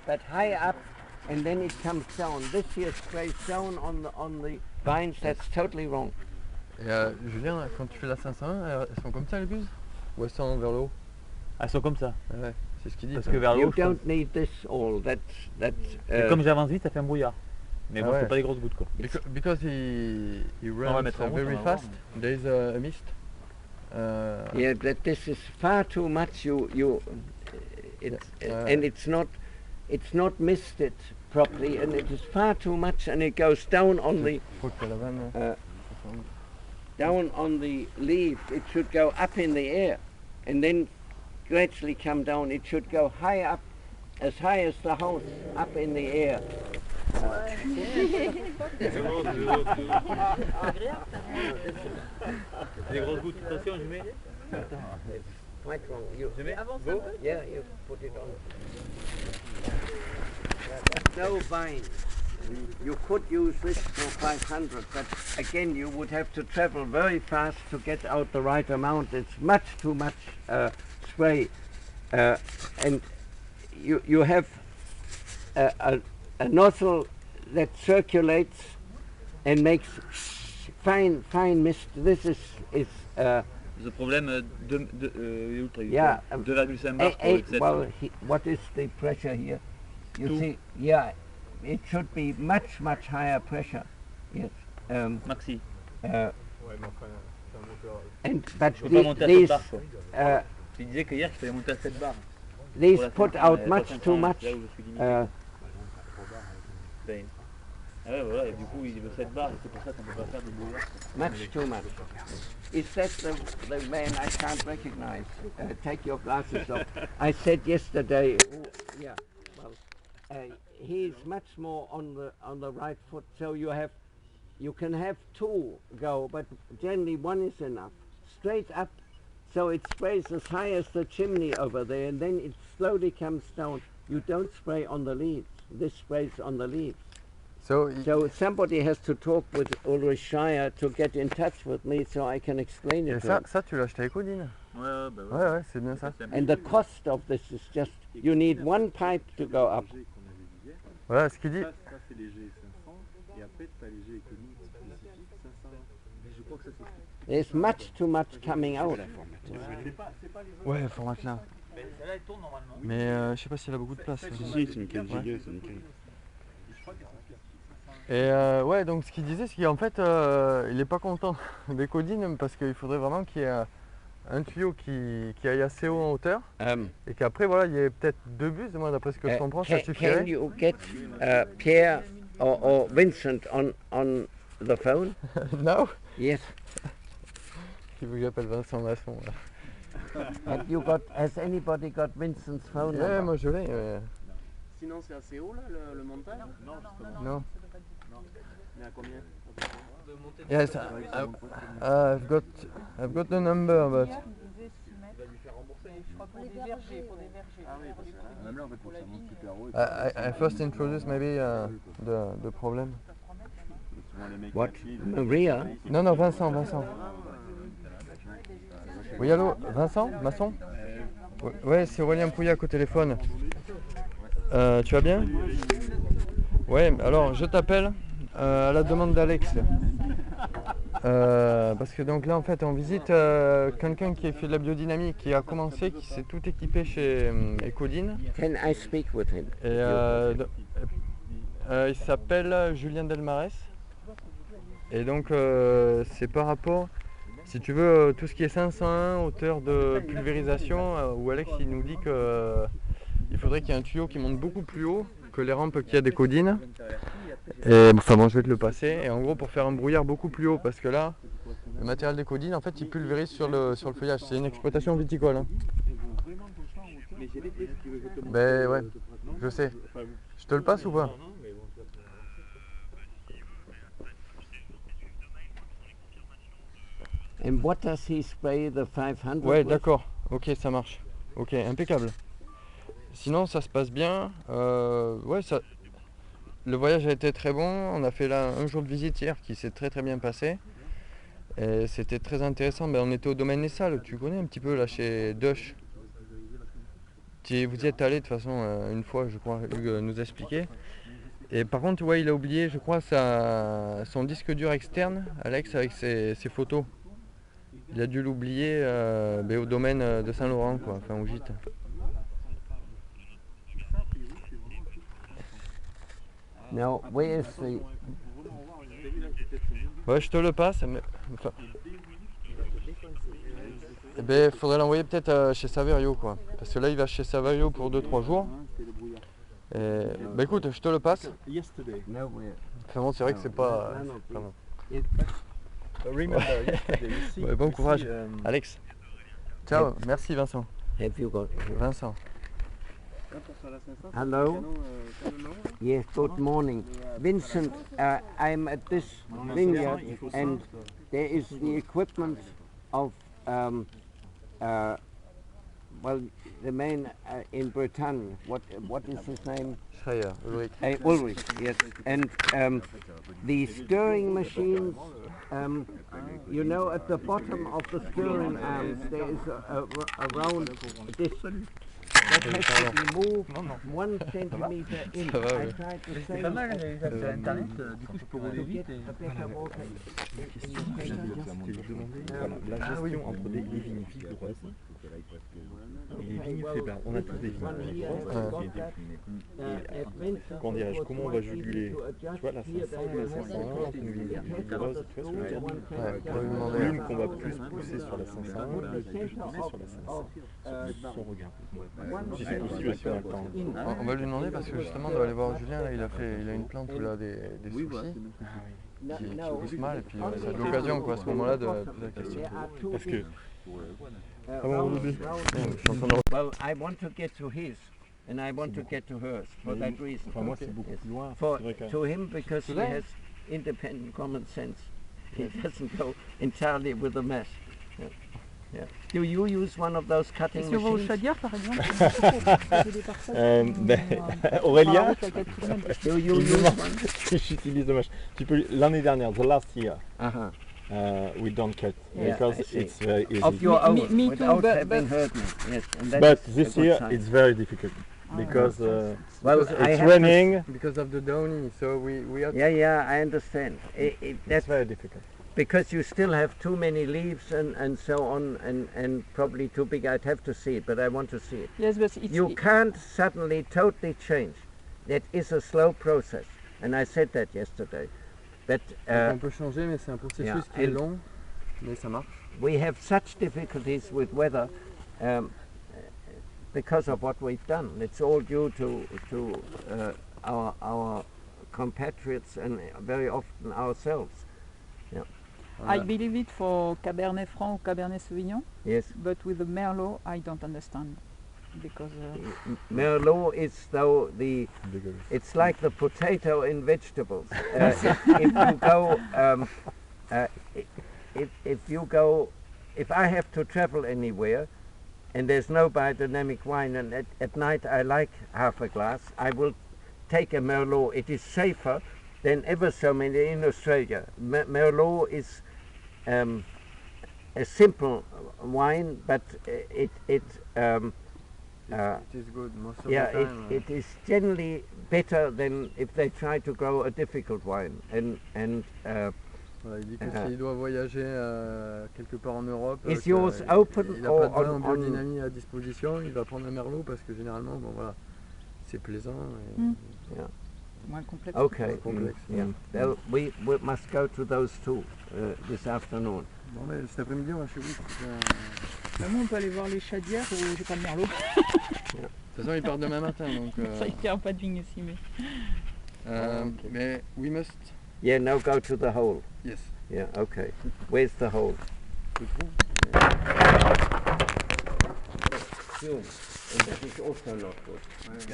but high up, and then it comes down. This here sprays down on the vines. That's totally wrong. Et Julien, quand tu fais la 501, elles sont comme ça les buses? Ou elles sont vers le haut? Elles sont comme ça. Ouais, c'est ce qu'il dit. Parce que vers le You haut, je pense. don't need this all. Et comme j'avance vite, ça fait un brouillard. Mais bon, ouais. c'est pas des grosses gouttes quoi. Because he On va runs mettre en route, very on va fast, voir, there is a mist. Yeah, but this is far too much. And it's not misted properly, and it is far too much, and it goes down on the leaves. It should go up in the air, and then gradually come down. It should go high up, as high as the house, up in the air. Des grosses gouttes, attention, je mets. Quite wrong. You Avance un peu. Yeah, you put it on. There's no vine. You could use this for 500, but again you would have to travel very fast to get out the right amount. It's much too much spray, and you have a nozzle that circulates and makes fine mist. This is Le problème yeah, 2,5 bars pour le 7. well, what is the pressure here? You Two. see, yeah, it should be much higher pressure. Yes. Maxi. And but Je peux pas monter à 7 these bars quoi. Tu disais que hier je pouvais monter à 7 bars. these Pour la put 500, out la much 500, too much. Là où je suis limité. Ben, ah ouais, voilà, et du coup il veut 7 bars, et c'est pour ça qu'on peut pas faire de brouillard. Much too much. Is that the man I can't recognize? Take your glasses off. I said yesterday. Yeah. Well, he's much more on the right foot. So you can have two go, but generally one is enough. Straight up, so it sprays as high as the chimney over there, and then it slowly comes down. You don't spray on the leaves. This sprays on the leaves. So somebody has to talk with Ulrich Schreier to get in touch with me so I can explain it et to him. ça tu l'as acheté à Ecodine? Ouais, bah Ouais, c'est bien ça. And the cost of this is just, you need one pipe to go up. Voilà ce qu'il dit. Ça c'est léger 500 et après tu as léger économique spécifique 500. Mais je crois que ça c'est There's much too much coming out. c'est pas les Ouais, format là. Mais celle-là elle tourne normalement. Mais je sais pas s'il a beaucoup de place. Si, c'est nickel, giga, c'est nickel. Et ouais, donc ce qu'il disait, c'est qu'en fait, il n'est pas content des codines parce qu'il faudrait vraiment qu'il y ait un tuyau qui aille assez haut en hauteur et qu'après, voilà, il y ait peut-être 2 buses. Moi, d'après ce que je comprends, ça Can suffirait. you get Pierre or Vincent on the phone? Now? Yes. Il veut que j'appelle Vincent Masson. Has anybody got Vincent's phone Ouais, number? moi je l'ai. Sinon c'est assez haut là le montage? Non, Non. mais à combien? Yes, I've got the number, but. Pour des vergers. Ah oui, parce que même là en fait pour que ça monte super haut. Et I first introduce maybe the problem. souvent les mecs What? qui Maria? Non, Vincent. Oui, allô, Vincent Masson? Ouais, c'est Aurélien Pouillac au téléphone. Tu vas bien? Ouais, alors je t'appelle à la demande d'Alex. Parce que donc là en fait on visite quelqu'un qui a fait de la biodynamie, qui a commencé, qui s'est tout équipé chez Ecodine. Can I speak with him? Et il s'appelle Julien Delmarès. Et donc c'est par rapport, si tu veux, tout ce qui est 501, hauteur de pulvérisation, où Alex il nous dit que il faudrait qu'il y ait un tuyau qui monte beaucoup plus haut que les rampes qu'il y a des codines. Et enfin bon, je vais te le passer. Et en gros, pour faire un brouillard beaucoup plus haut, parce que là, le matériel des codines, en fait, il pulvérise sur le feuillage. C'est une exploitation viticole. Hein. Ben ouais, je sais. Je te le passe ou pas? And what does he spray the 500 Ouais, with? d'accord. Ok, ça marche. Ok, impeccable. Sinon, ça se passe bien. Ouais, ça. Le voyage a été très bon. On a fait là un jour de visite hier qui s'est très bien passé. Et c'était très intéressant. Ben, on était au domaine des Salles, tu connais un petit peu là chez Dush. Vous y êtes allé de toute façon une fois, je crois, Hugues nous a expliqué. Et par contre, ouais, il a oublié, je crois, son disque dur externe, Alex, avec ses photos. Il a dû l'oublier au domaine de Saint-Laurent, quoi, enfin au gîte. Now, where is the... Ouais, je te le passe, mais... Enfin... Eh ben, faudrait l'envoyer peut-être chez Saverio, quoi. Parce que là, il va chez Saverio pour 2-3 jours. Et... Bah écoute, je te le passe. Enfin bon, c'est vrai que c'est pas... bon. Ouais, bon courage, Alex. Ciao, merci Vincent. Have you got... Vincent. Hello? Yes, good morning. Vincent, I'm at this vineyard and there is the equipment of, well, the man in Bretagne. What is his name? Schreier, Ulrich. Ulrich, yes. And the stirring machines, you know, at the bottom of the stirring arms there is a round disc that has to be moved 1 centimeter in. Ça va, I oui. tried to C'est say pas mal, j'ai internet, du coup je peux rouler vite. a better water La gestion entre les vignes vigoureuses et les vignes faibles. On a tous des vignes vigoureuses. Comment dirais-je, comment on va juguler, tu vois, la 500 et la 501 entre une vigne vigoureuse, tu vois ce que je veux dire? Ouais, pour lui demander. L'une qu'on va plus pousser sur la 501, l'autre plus pousser sur la 500. Son regard. Si c'est possible, si on a le temps. On va lui demander parce que justement, on doit aller voir Julien, là, il a une plante où il a des soucis, qui pousse mal, et puis c'est l'occasion, quoi, à ce moment-là, de poser la question. Parce que well, I want to get to his, and I want to get to hers for that reason. Enfin, moi, c'est beaucoup plus loin. For C'est vrai que to him because he has independent common sense. He doesn't go entirely with the mess. Yeah. Yeah. Do you use one of those cutting Si on va au machines? Chaudière, par exemple, Aurélien, Do you use one? j'utilise le machine. Tu peux, l'année dernière, the last year, Uh-huh. we don't cut Yeah, because I see. it's very easy. Of your Me- own, me too, without but- having but- heard me. Yes, and that But is this a good year sign. it's very difficult because Well, Because I it's have raining. Because of the downy, so we have To, yeah, I understand. It's That's very difficult. because you still have too many leaves and so on, and probably too big. I'd have to see it, but I want to see it. yes, but it's, You can't suddenly totally change. That is a slow process, and I said that yesterday. But on peut changer, mais c'est un processus yeah, qui est and- long, mais ça marche. we have such difficulties with weather because of what we've done. It's all due to our compatriots and very often ourselves. I believe it for Cabernet Franc or Cabernet Sauvignon, Yes, but with the Merlot, I don't understand because Merlot is though the it's like the potato in vegetables. If you go, if I have to travel anywhere and there's no biodynamic wine, and at night I like half a glass, I will take a Merlot. It is safer than ever so many in Australia. Merlot is a simple wine, but it It is good most of yeah, the time. it is generally better than if they try to grow a difficult wine. And Voilà, il dit que s'il doit voyager quelque part en Europe, Is yours open il n'a or pas de vin en on- biodynamie à disposition, il va prendre un merlot parce que généralement, bon voilà, c'est plaisant. Et moins complexe. okay, complexe. yeah. Well, we must go to those two this afternoon. Bon, mais cet après-midi, on va chez vous. Vraiment, on peut aller voir les Chaudières où j'ai pas de Merlot. De toute façon, il part demain matin, donc. Ça, il n'y a pas de vigne ici, mais. Mais we must. Yeah, now go to the hole. Yes. Yeah, okay. Where's the hole? Fume. And that is also not good. Non, mais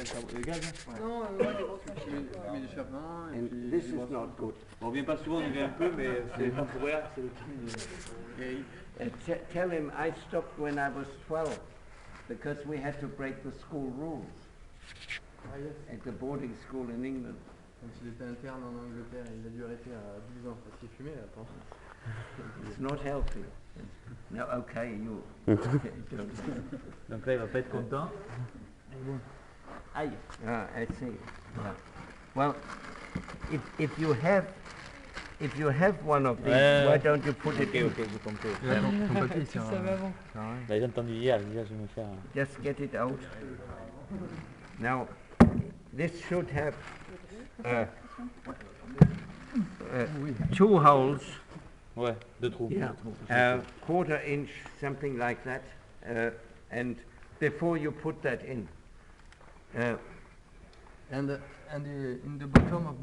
d'échappement. And this is not good. On revient pas souvent, on y vient un peu, mais c'est temporaire, c'est le temps. Tell him I stopped when I was 12 because we had to break the school rules at the boarding school in England. Quand il était interne en Angleterre, il a dû arrêter à 12 ans parce qu'il fumait là. It's not healthy. No, okay, you. Donc là, il va pas être content. I see. Yeah. Well, if you have one of these, why don't you put it in? Ok, j'ai compris. Ton papier, Tu savais avant. Bah, j'ai entendu hier, je vais me faire. Just get it out. Now, this should have two holes. Ouais, 2 trous. Yeah, quarter inch, something like that, and before you put that in, And in the bottom of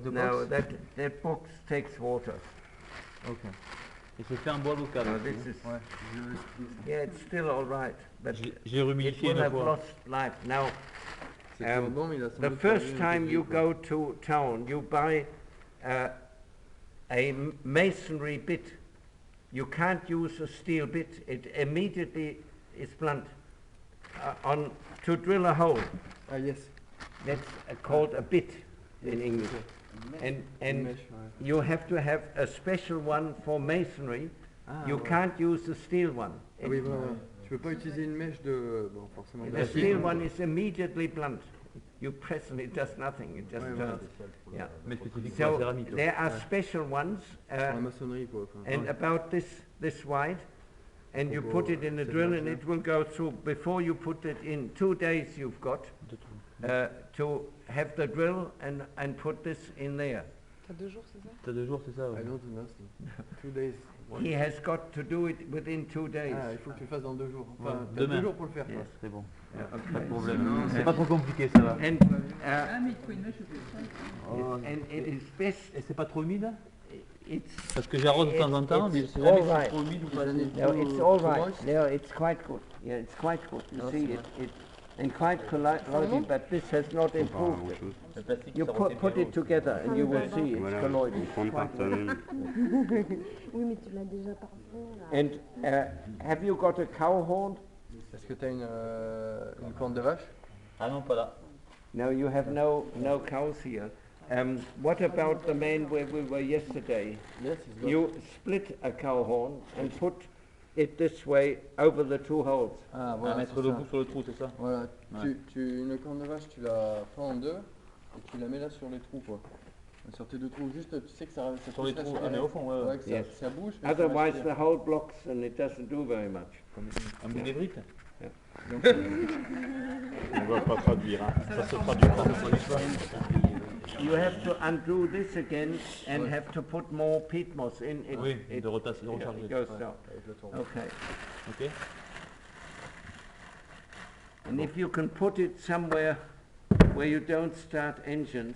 the now box. that box takes water. Okay. Et c'est fait en bois local. Now this is, Ouais. yeah, it's still all right, but J'ai it rehumidifié will une have fois. lost life. Now, C'est toujours bon, mais il a sans the doute first perdu un time peu you de- go to town, you buy a masonry bit. You can't use a steel bit. It immediately is blunt. To drill a hole, Ah yes. that's called a bit in English. And Mesh, ouais. you have to have a special one for masonry. Ah, You ouais. can't use the steel one. Ah oui, voilà, ouais. Tu peux pas utiliser une mèche de... Bon, forcément. The steel one is immediately blunt. You press and it does nothing. It just Ouais, voilà. turns. Yeah. Mais spécifique pour la So céramique. there are special ones, Pour la maçonnerie, quoi. Enfin, and about this wide, and you put it in the drill, and it will go through. Before you put it in, 2 days you've got to have the drill and put this in there. T'as 2 jours, c'est ça? T'as 2 jours, c'est ça? I Ouais. don't know. 2 days. He has got to do it within 2 days. Ah, il faut que tu le fasses dans 2 jours. Enfin, Ouais, t'as demain. 2 jours pour le faire, quoi. Yes. C'est bon. Yeah, Pas de okay. problème. C'est pas trop compliqué, ça va. And Ah, mais il te faut une mèche ou plus. and it is best. Et c'est pas trop humide? It's Parce que j'arrose de temps en temps, mais it's je sais jamais all si c'est right. trop humide ou pas. No, it's all right. No, it's quite good. Yeah, it's quite good. You see, it and quite colloidal, but this has not improved it. Le plastique, You ça put refait bien it together and you will see it's Voilà, colloidal. on prend par tonne. Oui, mais tu l'as déjà parfait là. And have you got a cow horn? Est-ce que tu as une corne de vache? Ah non, pas là. No, you have no cows here. What about the man where we were yesterday? Yes, it's got. You split a cow horn and put it this way over the 2 holes. Ah, On voilà, va mettre c'est le ça. bout sur le trou, c'est ça? Voilà, Ouais. une corne de vache, tu la fends en 2 et tu la mets là sur les trous, quoi. Sur tes 2 trous, juste, tu sais que ça Sur les pousse trous, là, ah, mais au fond, ouais. Ouais, que Yes. ça bouge. mais ça Otherwise reste the hole blocks and it doesn't do very much. Un bout d'évrite? On va pas traduire. Hein. Ça se traduit pas, ça se traduit pas. You have to undo this again and have to put more peat moss in. Oui, It de recharger. it goes down. avec le tour. Okay. Ok. And if you can put it somewhere where you don't start engines,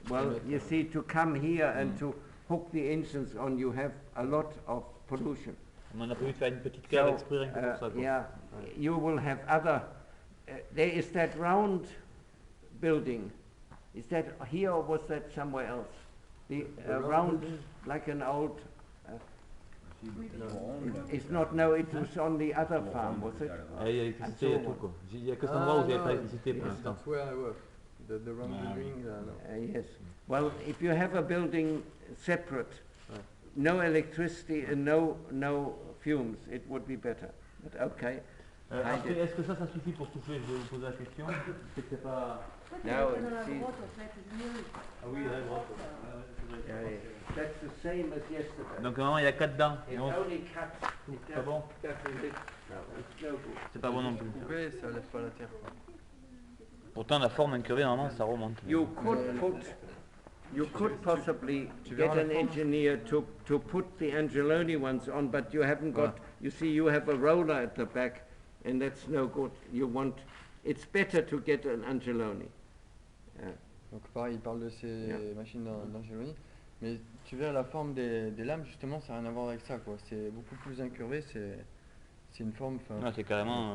well, you see, to come here and to hook the engines on, you have a lot of pollution. On en a prévu de faire une petite cave So, exprès rien que pour ça, quoi. yeah, you will have other. There is that round building. Is that here or was that somewhere else? The round, like an old. It's not. No, it was on the other farm, was it? Ah, il y a l'électricité, il y a tout, quoi. Il y a que cet endroit où il n'y avait pas d'électricité pour l'instant. That's where I work. The round building, no. Yes. Well, if you have a building separate, no electricity and no fumes, it would be better. But okay. Après, est-ce que ça suffit pour chauffer? Je vais vous poser la question. C'est que c'est pas... Now Dans la see, grotte, en fait, c'est mieux. Ah oui, la grotte. that's the same as yesterday. Donc normalement il y a 4 dents. Et It on- only cuts. It Pas bon? doesn't lift. No, it's no good. C'est pas bon non plus. Coupé, ça lève pas la terre, quoi. Pourtant la forme incurvée normalement ça remonte. You could possibly Tu get verras la an forme. engineer to put the Angeloni ones on, but you haven't got. You see, you have a roller at the back, and that's no good. You want. It's better to get an Angeloni. Donc pareil, il parle de ces Yeah. machines d'Angeloni. Mais tu verras la forme des lames, justement, ça n'a rien à voir avec ça, quoi. C'est beaucoup plus incurvé, c'est une forme... enfin- Ouais, c'est carrément...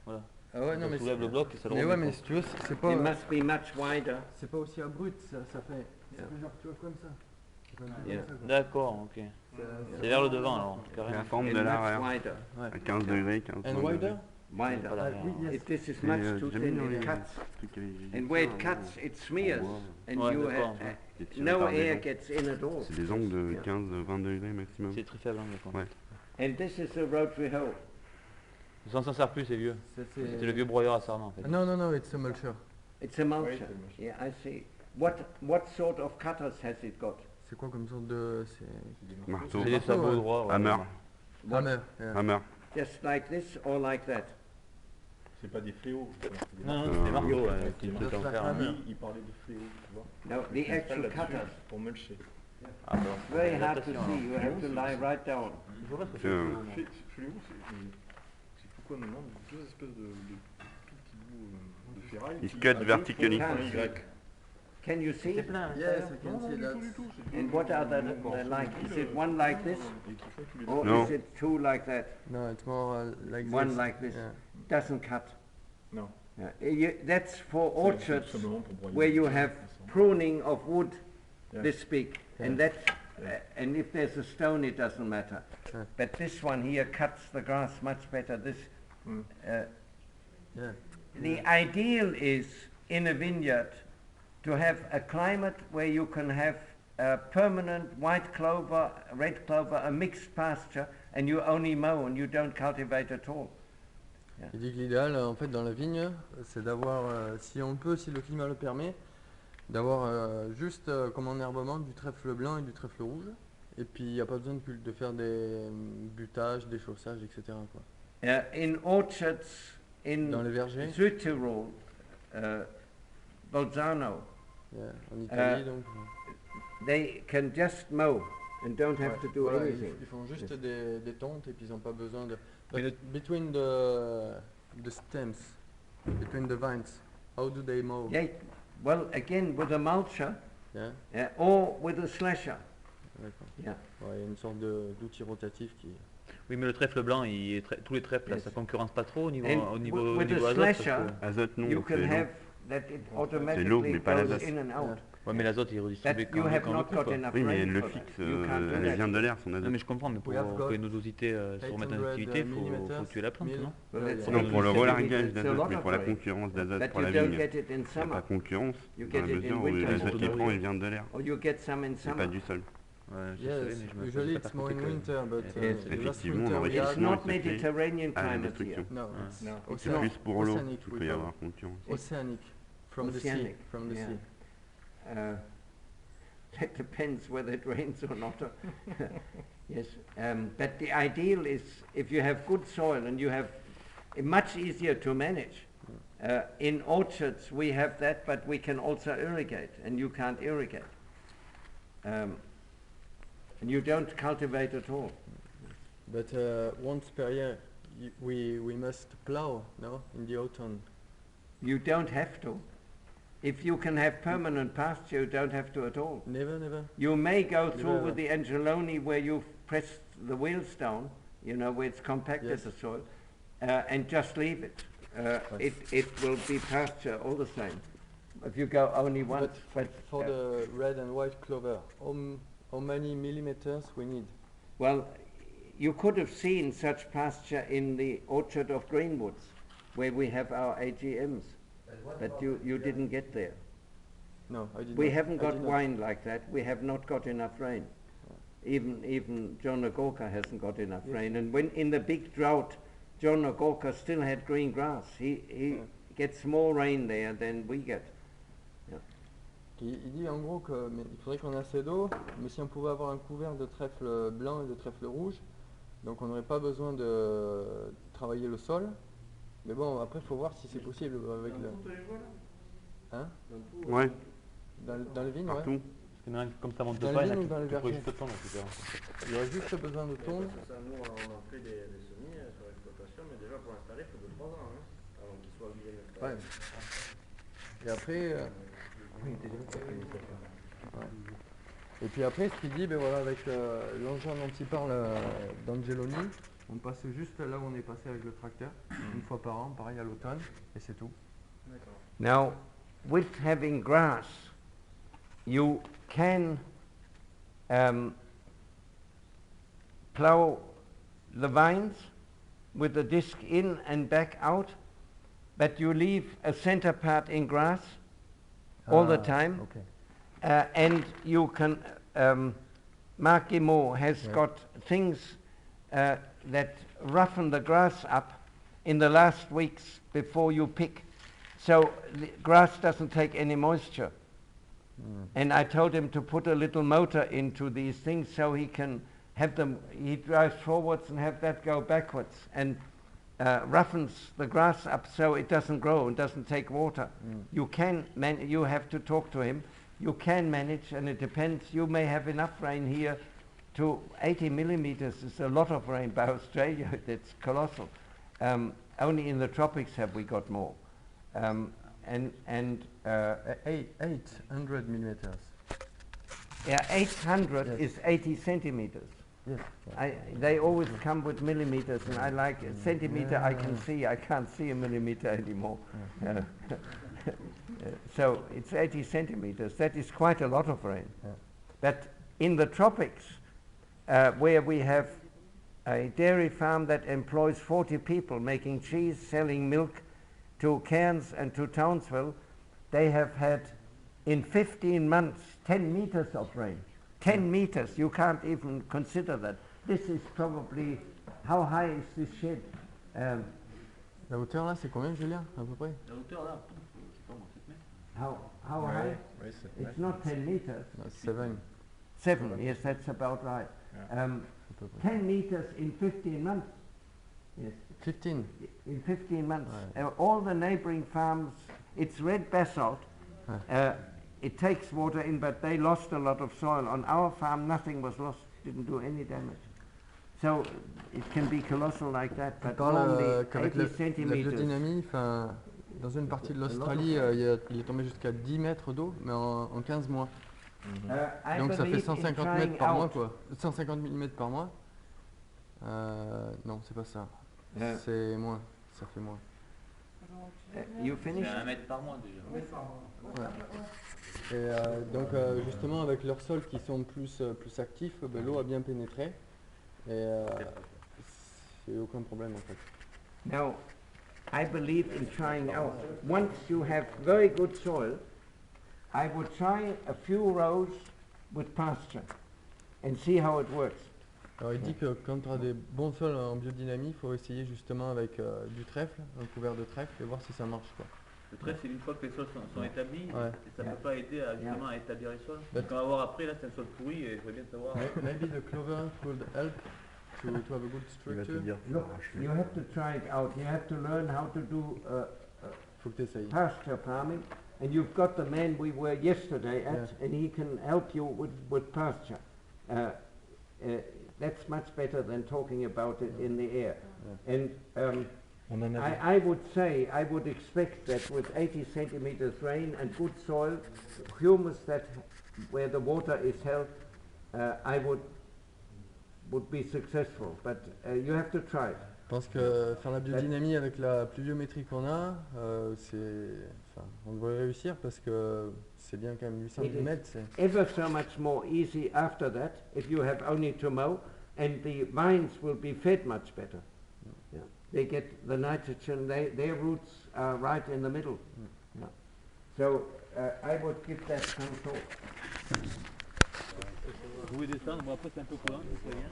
voilà. Ah ouais, non, On mais soulève le bloc et ça le mais remet, ouais, mais quoi. si tu veux, c'est It pas... must be much wider. C'est pas aussi abrupt, ça fait... Yeah. fait genre, tu vois, comme ça. Ça fait un peu Yeah. comme ça, quoi. D'accord, ok. C'est vers le devant alors, La carrément. forme And de much l'arrière. wider. À 15 degrés, 15 And degrés. wider? Wider. Pas l'arrière. This is Et, much too j'ai mis thin. dans les It cuts. trucs avec les And where it égyptiens, cuts, it smears, and Ouais, you d'accord. c'est tiré no par des air gens. gets in at all. C'est des angles de Yeah. 15-20 degrés maximum. C'est très faible, hein, d'accord. Ouais. And this is a rotary hole. Ça on s'en sert plus, c'est vieux. Ça, C'était le vieux broyeur à sarment en fait. Non, non, non, it's a mulcher. It's a mulcher. Yeah, I see. What sort of cutters has it got? C'est quoi comme sorte de... Marteau. C'est des sabots droits. ouais. Hammer. Hammer. Yeah. Hammer. Just like this or like that? C'est pas des fléaux. Non, non, c'est des marteaux, qui Just trucs en like fer. hammer. hein. Il parlait de fléaux, tu vois. No, the actual cutters. Pour mulcher. Ah, bon. Very hard to Adaptation, see. You have to lie right down. Je vois pas ce que C'est c'est. fléau, c'est pourquoi on demande deux espèces de tout petits bouts de ferraille. Is cut vertically. Y. Can you see? C'est plein. Yes, I can see that. And what are they like? Is it one like this? Or No. is it two like that? No, it's more like One this. like this. Yeah. Doesn't cut. No. That's for orchards Simplement pour broyer. where you have pruning of wood Yeah. this big. And that, and if there's a stone, it doesn't matter. Yeah. But this one here cuts the grass much better. This, Mm. Yeah. the ideal is in a vineyard to have a climate where you can have permanent white clover, red clover, a mixed pasture, and you only mow and you don't cultivate at all. Il dit que l'idéal, en fait, dans la vigne, c'est d'avoir, si on peut, si le climat le permet, d'avoir juste comme enherbement du trèfle blanc et du trèfle rouge. Et puis, il n'y a pas besoin de faire des butages, des chaussages, etc. quoi. In orchards Dans in les vergers, Südtirol, Bolzano, yeah, en Italie, donc. they can just mow and don't have Ouais, to do voilà, anything. ils font juste des tontes et puis ils n'ont pas besoin de... Mais But between the stems, between the vines, how do they mow? Yeah, well, again, with a mulcher Yeah, or with a slasher. d'accord. Yeah. Ouais, il y a une sorte d'outil rotatif qui... Oui, mais le trèfle blanc, tous les trèfles, là, Yes. ça concurrence pas trop au niveau, And au niveau, with au niveau the azote. parce slasher, que- Azote non, You c'est can l'eau. have that it l'eau, automatically mais pas goes l'azote. in and out. Ouais, mais l'azote, il That redistribue you have quand on le not coupe, got quoi. enough Oui, mais rain elle le for fixe, that. You can't do elle that. vient de l'air, son Non, azote. mais je comprends, mais pour We have got que nos dosités se remettent en 800 activité, il faut millimeters, tuer la plante, mille. non Well, that's Non, Non, it. pour le It's a relargage lot d'azote, mais of pour la rain. concurrence d'azote But pour you la don't vigne. get it in Il n'y a summer. pas de concurrence You dans get la it in mesure où winter. l'azote qu'il prend, il vient de l'air, Or you get some in et pas summer. du sol. Ouais, je Yes, savais, mais je me usually faisais it's pas more in compter que- winter, but Yes. the last Effectivement, winter we It's l'enrichissement, had not il se fait Mediterranean à la climate here. destruction. no, Ouais. it's C'est oceanic, plus pour l'eau oceanic qu'il we peut y call avoir concurrence. Oceanic, from the sea, Oceanic, from the yeah. sea. That depends whether it rains or not. Yes, but the ideal is if you have good soil and you have much easier to manage. In orchards we have that, but we can also irrigate, and you can't irrigate. And you don't cultivate at all. But once per year, we must plow, no, in the autumn. You don't have to. If you can have permanent pasture, you don't have to at all. Never, never. You may go through Never. with the Angeloni where you press the wheels down, you know, where it's compacted Yes. the soil, and just leave it. It will be pasture all the same. If you go only once, but For the red and white clover, how many millimeters we need? well, you could have seen such pasture in the orchard of Greenwoods, where we have our AGMs, but you didn't get there. No, I did We not. haven't I got did not. wine like that. We have not got enough rain. Even John Ogorka hasn't got enough rain. And when in the big drought, John Ogorka still had green grass. He gets more rain there than we get. Il dit en gros que mais il faudrait qu'on ait assez d'eau, mais si on pouvait avoir un couvert de trèfle blanc et de trèfle rouge, donc on n'aurait pas besoin de travailler le sol. Mais bon, après il faut voir si c'est possible avec le... Hein? Ouais, Dans les vignes, ouais. partout. Parce que maintenant, comme ça monte Dans pas, les il y en a vignes ou dans les qui pourraient vergers? juste tondre, etc. Il y aurait juste besoin de tondre. Ça, nous, on a fait des semis sur l'exploitation, mais déjà pour l'installer, il faut 2-3 ans, hein, avant qu'il soit bien installé. Ouais. Et après... ouais. Et puis après, ce qu'il dit, ben voilà, avec l'engin dont il parle d'Angeloni, on passe juste là où on est passé avec le tracteur, une fois par an, pareil à l'automne, et c'est tout. Now, with having grass, you can plow the vines with the disc in and back out, but you leave a center part in grass all the time. Okay. And you can, Mark Guimau has Yeah. got things that roughen the grass up, in the last weeks before you pick. So the grass doesn't take any moisture. And I told him to put a little motor into these things so he can have them, he drives forwards and have that go backwards and roughens the grass up so it doesn't grow and doesn't take water. You can you have to talk to him. You can manage, and it depends. You may have enough rain here to 80 millimeters is a lot of rain by Australia. That's colossal. Only in the tropics have we got more. 800 millimeters. Yeah, 800 Yes. is 80 centimeters. Yes. They always come with millimeters, and I like a centimeter. I can see. I can't see a millimeter anymore. So it's 80 centimeters. That is quite a lot of rain. But in the tropics, where we have a dairy farm that employs 40 people making cheese, selling milk to Cairns and to Townsville, they have had in 15 months 10 meters of rain. 10 meters, you can't even consider that. This is probably, how high is this shed? La hauteur là, c'est combien, Julien, à peu près? La hauteur là, je sais pas moi, 7 mètres. How high? Oui, c'est It's not 10 meters. 7. 7, yes, that's about right. À peu près. 10 meters in 15 months. Yes, 15. in 15 months. Right. All the neighboring farms, it's red basalt. It takes water in, but they lost a lot of soil. On our farm, nothing was lost, didn't do any damage. So it can be colossal like that, On but parle normally qu'avec 80 la centimeters. biodynamie, dans une partie de l'Australie, il est tombé jusqu'à 10 mètres d'eau, mais en 15 mois. I Donc ça fait believe in 150 trying mètres par mois, out. quoi. 150 mm par mois. Non, c'est pas ça. C'est moins. Ça fait moins. You C'est finished? 1 mètre par mois déjà. Et donc justement avec leurs sols qui sont plus actifs, l'eau a bien pénétré et c'est aucun problème en fait. Now, I believe in trying out. Once you have very good soil, I would try a few rows with pasture and see how it works. Alors il dit que quand tu as des bons sols en biodynamie, il faut essayer justement avec du trèfle, un couvert de trèfle et voir si ça marche quoi. Le trèfle, c'est une fois que les sols sont établis, Ouais. et ça ne peut pas aider à, justement à établir les sols. Parce qu'on va voir après, là c'est un sol pourri et je veux bien savoir. Maybe the clover could help to have a good Il va te structure. dire. Look, you have to try it out. You have to learn how to do Faut que tu essayes. pasture farming, and you've got the man we were yesterday at, and he can help you with pasture. That's much better than talking about it in the air. And On en avait. I would say, I would expect that with 80 centimeters rain and good soil, humus that where the water is held, I would be successful. But you have to try it. Je pense que faire la biodynamie avec la pluviométrie qu'on a, on devrait réussir parce que c'est bien quand même 800 It is mm. C'est ever so much more easy after that if you have only to mow, and the vines will be fed much better. Yeah. They get the nitrogen, their roots are right in the middle. Yeah. So I would give that some thought. Vous pouvez descendre, bon après c'est un peu collant, c'est bien.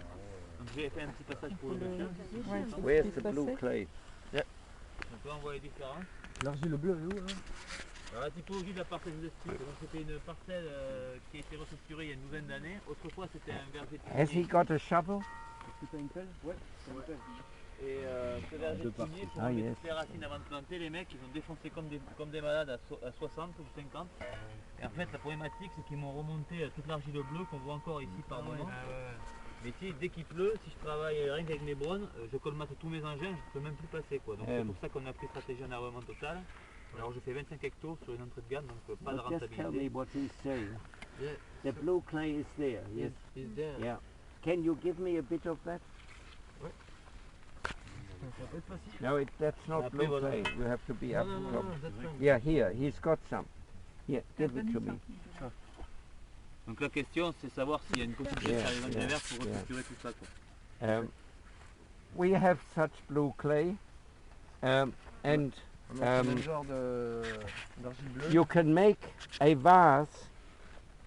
Donc j'ai fait un petit passage pour le monsieur. Ouais, c'est Where's ce qui the se blue passait. clay? On peut en voir les différences. l'argile bleue, elle est où là? Alors la typologie de la parcelle, je vous explique. Donc c'était une parcelle qui a été restructurée il y a une douzaine d'années. Autrefois c'était un verger de Has he piliers. got a shovel? Et ce verger de piliers, pour Ah, enlever yes. toutes les racines avant de planter, les mecs ils ont défoncé comme des malades à 60 ou 50. Et en fait la problématique c'est qu'ils m'ont remonté toute l'argile bleue qu'on voit encore ici par moment. Mais dès qu'il pleut, si je travaille rien qu'avec mes browns, je colmate tous mes engins, je ne peux même plus passer quoi. Donc c'est pour ça qu'on a pris stratégie en armement total. Alors je fais 25 hectares sur une entrée de gamme, donc pas de Just tell me rentabilité. what he's saying. Yeah. The blue clay is there, yes. It's there. Yeah. Can you give me a bit of that? Ça peut être facile. No, that's not Après, blue voilà. clay. You have to be up Non, top. that's fine. Yeah, here, he's got some. Here, give it to me. Donc la question c'est savoir s'il y a une possibilité de faire les engrais verts pour restructurer tout ça quoi. We have such blue clay, and On a le genre d'argile bleue. you can make a vase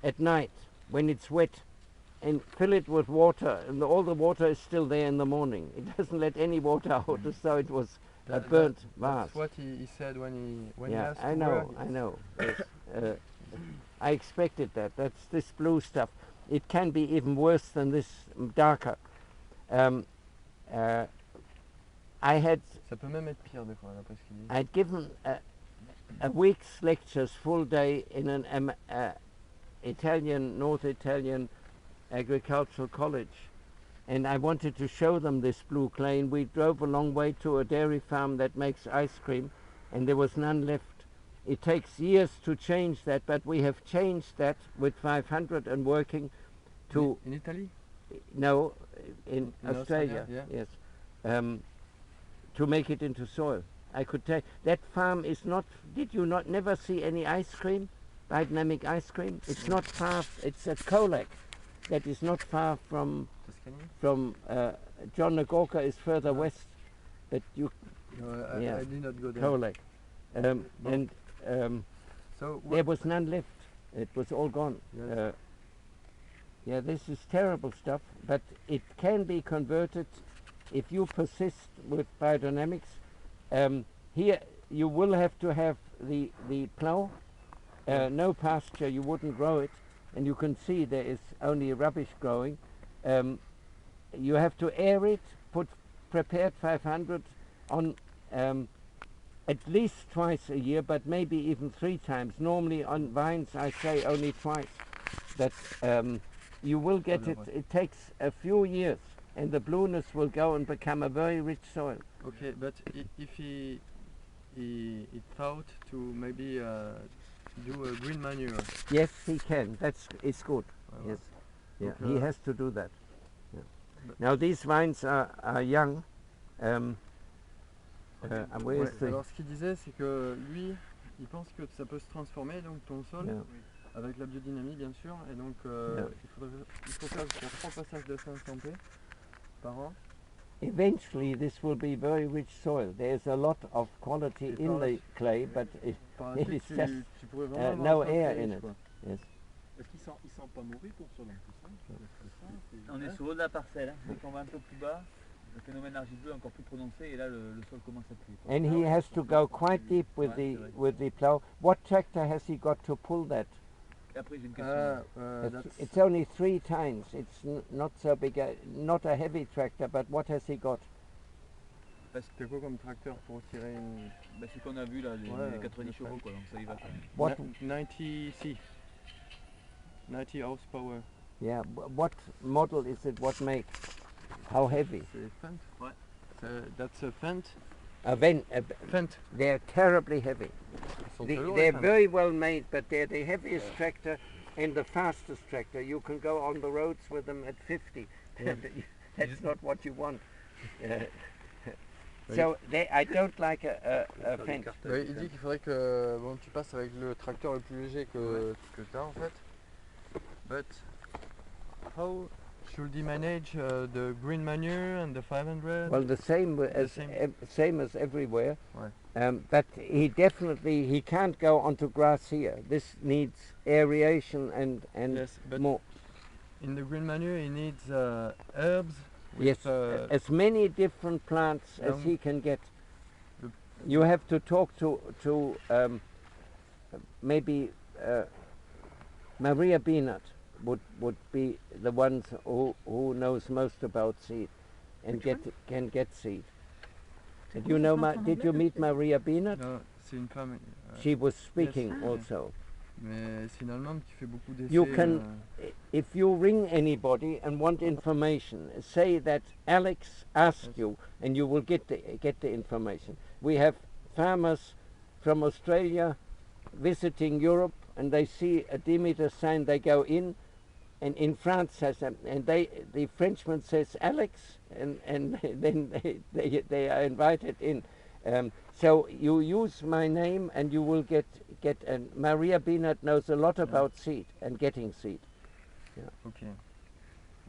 at night when it's wet and fill it with water, and all the water is still there in the morning. It doesn't let any water out, as though it was a burnt vase. That's what he said when he Yeah, asked I to know, work. I know. Yes. I expected that. That's this blue stuff. It can be even worse than this, darker. I had Ça peut même être pire des fois, d'après ce qu'il dit. I'd given a week's lectures, full day in an North Italian agricultural college, and I wanted to show them this blue clay. And we drove a long way to a dairy farm that makes ice cream, and there was none left. It takes years to change that, but we have changed that with 500 and working to In Italy? no in In Australia, Australia, yes, to make it into soil. I could tell that farm is not. Did you not never see any ice cream, biodynamic ice cream? It's not far. It's at Colac, that is not far from Tuscany? John Nagorka is further west, but you No, Yeah. I did not go there. Colac, and So there was none left. It was all gone. Yes. Yeah, this is terrible stuff, but it can be converted if you persist with biodynamics. Here you will have to have the plough, no pasture, you wouldn't grow it, and you can see there is only rubbish growing. You have to air it, put prepared 500 on at least twice a year, but maybe even 3 times. Normally on vines I say only twice, but you will get it. It takes a few years, and the blueness will go and become a very rich soil. Okay, but if he thought to maybe do a green manure. Yes, he can. It's good. Well, Yes, yeah, okay. he has to do that. Yeah. Now these vines are young. Where Ouais, is the- alors ce qu'il disait, c'est que lui, il pense que ça peut se transformer, donc ton sol, Yeah. avec la biodynamie bien sûr, et donc Yeah. il faut faire 3 passages de 500 p par an. Eventually, this will be very rich soil. There's a lot of quality Et in par la the clay, but Par It la is suite, just, tu pourrais vraiment no avoir un air sol in riche, it. quoi. yes. Est-ce qu'il sent pas mauvais pour le sol en plus hein C'est ça, c'est- On est sur le haut de la parcelle, hein. Dès qu'on va un peu plus bas, le phénomène argileux est encore plus prononcé et là le sol commence à puer, quoi. And he has to go quite deep with Ouais, c'est vrai. with the plow. What tractor has he got to pull that? Et après j'ai une question. It's only 3 tines. It's not so big. Not a heavy tractor, but what has he got? C'était quoi comme tracteur pour tirer une... Bah, c'est ce qu'on a vu là, les, Ouais, les 90 le chevaux quoi, donc ça y va quand même. What? 90 C. 90 horsepower. Yeah. What model is it? What make? How heavy? C'est Fendt? Ouais. That's a Fendt. Fendt. They're terribly heavy. Ils sont très lourds, les They're Fendt. very well made, but they're the heaviest tractor and the fastest tractor. You can go on the roads with them at 50. That's not what you want. So I don't like a Fendt. Ouais, il dit qu'il faudrait que bon, tu passes avec le tracteur le plus léger que tu as en fait. But how should he manage the green manure and the 500? Well, the same as same. same as everywhere. Ouais. But he can't go onto grass here. This needs aeration and Yes, but more. in the green manure he needs herbs. Yes, With, as many different plants as young- he can get. the- You have to talk to maybe Maria Bienert would be the ones who knows most about seed and can get seed. Did you know? Did you meet Maria Bienert? Non, c'est une femme. She was speaking Yes. also. Mais c'est une Allemande qui fait beaucoup d'essais. You can, if you ring anybody and want information, say that Alex asked Yes. you, and you will get the information. We have farmers from Australia visiting Europe, and they see a Demeter sign, they go in, and in France says, and the Frenchman says Alex, and then they are invited in. So you use my name, and you will get. And Maria Bienert knows a lot about seed and getting seed. Ok.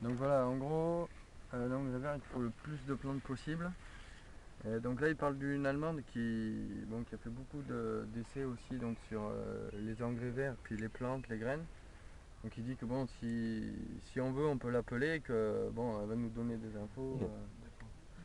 Donc voilà, en gros, dans le vert, il faut le plus de plantes possible. Et donc là, il parle d'une Allemande qui a fait beaucoup d'essais aussi donc, sur les engrais verts, puis les plantes, les graines. Donc il dit que bon, si on veut, on peut l'appeler, que bon, elle va nous donner des infos. Yeah.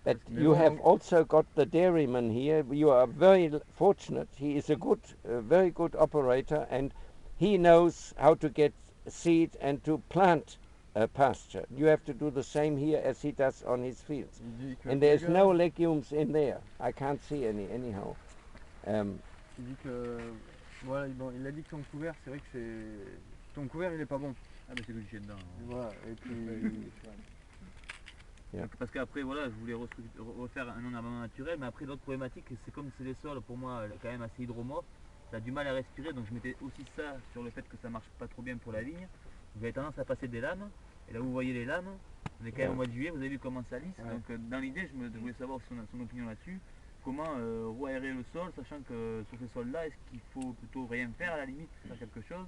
But you have also got the dairyman here. You are very fortunate. He is a very good operator, and he knows how to get seed and to plant a pasture. You have to do the same here as he does on his fields. And there's no legumes in there. I can't see any anyhow. Il dit que voilà, bon, il a dit que ton couvert, c'est vrai que ton couvert il est pas bon. Ah mais c'est que j'ai dedans. Voilà, et puis Parce qu'après voilà, je voulais refaire un enherbement naturel, mais après l'autre problématique, c'est comme c'est les sols pour moi quand même assez hydromorphes, ça a du mal à respirer, donc je mettais aussi ça sur le fait que ça marche pas trop bien pour la vigne. J'avais tendance à passer des lames, et là vous voyez les lames, on est quand même au mois de juillet, vous avez vu comment ça lisse, donc dans l'idée je voulais savoir son opinion là-dessus, comment re-aérer le sol, sachant que sur ces sols-là, est-ce qu'il faut plutôt rien faire à la limite, faire quelque chose,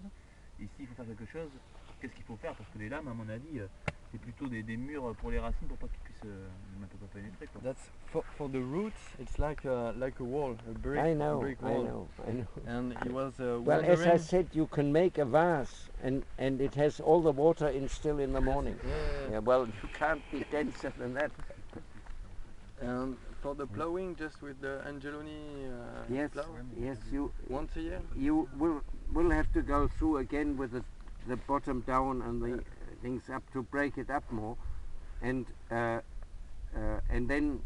et s'il faut faire quelque chose, qu'est-ce qu'il faut faire, parce que les lames à mon avis, c'est plutôt des murs pour les racines pour pas qu'ils puissent ne pas pénétrer. Quoi. that's for the roots. It's like a wall, a brick, I know, brick I wall. know, I know. And he was Well, as I wondering. said, you can make a vase, and it has all the water in still in the morning. Yeah, well, you can't be denser than that. And for the plowing, just with the Angeloni Yes, plow, yes, you once a year. will have to go through again with the bottom down and the things up to break it up more, and then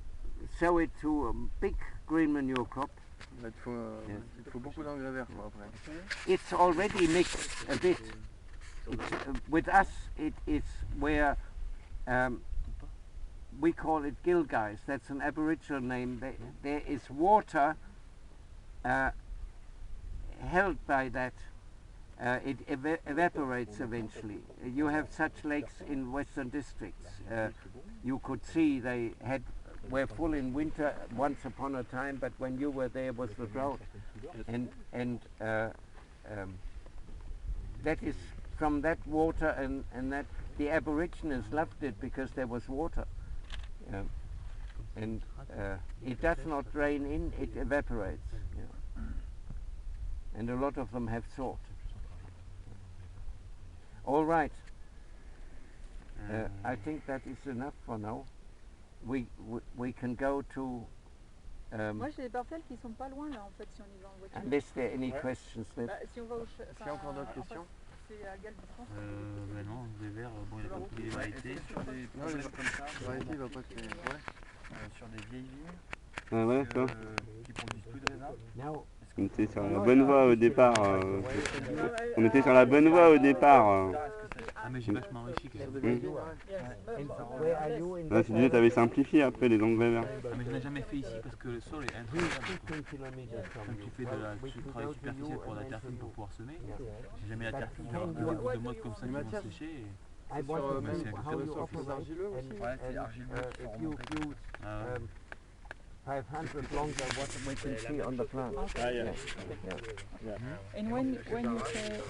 sow it to a big green manure crop. Il faut beaucoup d'engrais verts quoi, après. It's already mixed a bit. It's, with us, it is where we call it Gilgais. That's an Aboriginal name. There is water held by that. It evaporates eventually. You have such lakes in western districts. You could see they were full in winter once upon a time, but when you were there was the drought. And that is from that water, and that the Aborigines loved it because there was water. And it does not drain in, it evaporates. And a lot of them have salt. All right. I think that is enough for now. We can go to. Moi j'ai des parcelles qui sont pas loin là en fait si on y va en voiture. Unless there are any questions left. Bah, si on va au Est-ce qu'il y a encore d'autres questions? C'est à Galles Distance. Ben non, les verts, bon il a pas pris les variétés. Non, les variétés, il va pas te. Ouais. Sur des vieilles vignes Ah ouais, ça. qui produisent plus de raisin. Now, On était sur la bonne voie au départ. On était sur la bonne voie au départ. Ah mais j'ai vachement enrichi quand même. where are you in Là, tu disais que tu avais simplifié après les engrais verts. Ah mais je n'ai jamais fait ici parce que le sol est intraitable. 15 kilometers from Quand tu fais de la travail superficiel pour la terre fine pour pouvoir semer, j'ai jamais la terre fine, j'ai beaucoup de modes comme ça qui vont sécher. Et... I want to mais c'est know un how you c'est operate argileux aussi. and, Ouais, c'est and, argileux, if you use Ah ouais. 500 longer what we can see on the plant. Ah, yeah. And when you say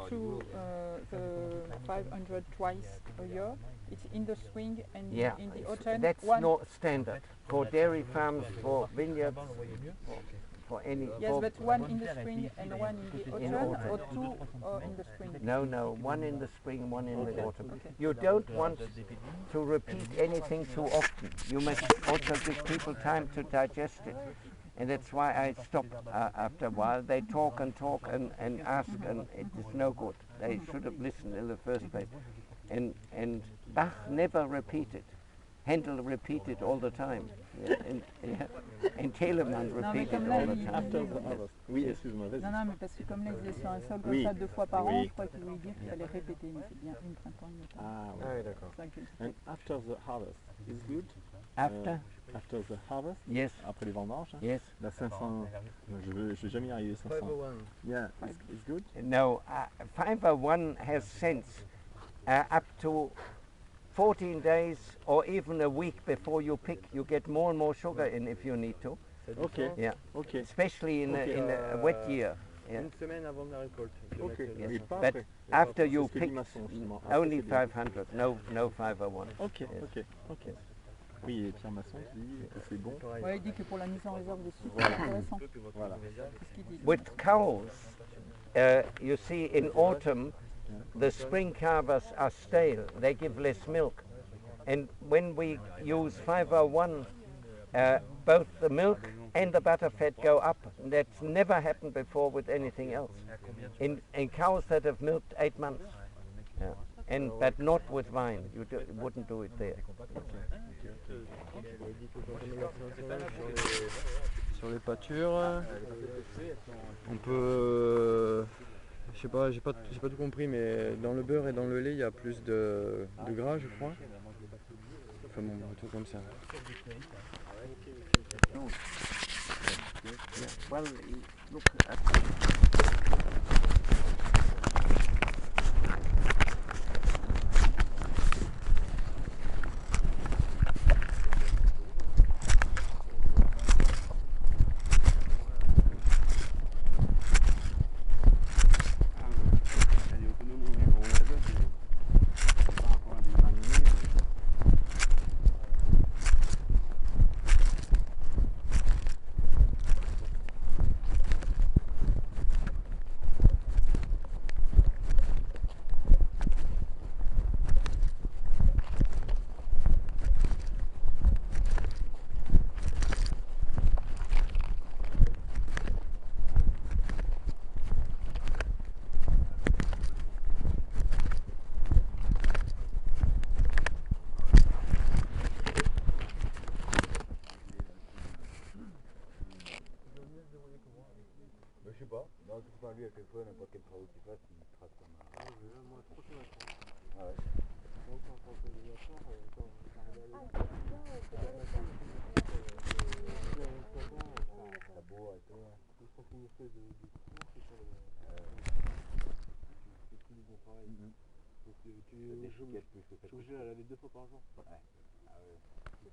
to the 500 twice a year, it's in the spring and Yeah, in the autumn. that's one, not standard for dairy farms, for vineyards, for any. yes, for but one in the spring and one in the In autumn, or autumn. two in the spring. No, one in the spring, one in the autumn. You don't want to repeat anything too often. You must also give people time to digest it. And that's why I stop after a while. They talk and ask, and it is no good. They should have listened in the first place. And Bach never repeated. Handel repeated all the time. And Telemann mais repeated comme all là, the il- time. Oui, excuse-moi, vas-y. Non, mais parce que comme là, il faisait sur un sol comme Oui. ça 2 fois par an, Oui. je crois qu'il voulait dire qu'il fallait répéter, mais c'est bien une printemps, une automne. Ah, Ah, ouais. d'accord. C'est ça que je- And after the harvest, is good? After? After the harvest, Yes, après les vendanges, hein, yes. la 500, je vais jamais y arriver 500. 501. Yeah, it's good. No, 501 has sense up to 14 days or even a week before you pick. You get more and more sugar in if you need to. Ok, Yeah, ok, especially in a wet year. Yeah. Une semaine avant de la récolte. je vais ok. mettre Yes. Et pas But après. after C'est you ce que dit pick, Masson, justement. Après, only c'est bien. 500, no 501. Ok, ok, ok. Oui, et Pierre Masson dit que c'est bon. Ouais, il dit que pour la mise en réserve de sucre, c'est intéressant. Voilà. C'est ce qu'il dit. With cows, you see in autumn, the spring calvers are stale. They give less milk. And when we use 501, both the milk and the butterfat go up. That's never happened before with anything else. In cows that have milked 8 months. Yeah. But not with wine. You wouldn't do it there. Sur les pâtures, on peut, je sais pas, j'ai pas tout compris, mais dans le beurre et dans le lait, il y a plus de gras, je crois. Enfin bon, un truc comme ça. Well, look at Je sais pas, non, c'est pas lui à quel point, n'importe quel travail qu'il fasse, il trace comme un. Ah ouais, moi, trop de ah ouais. Donc, en tant qu'organisateur, quand j'arrive à aller. Ça beau, et tout. Je pense qu'une espèce de cours, c'est sur le. Tu fais tous les bons travails. Donc, tu es obligé à laver 2 fois par jour. Ouais. Ah ouais.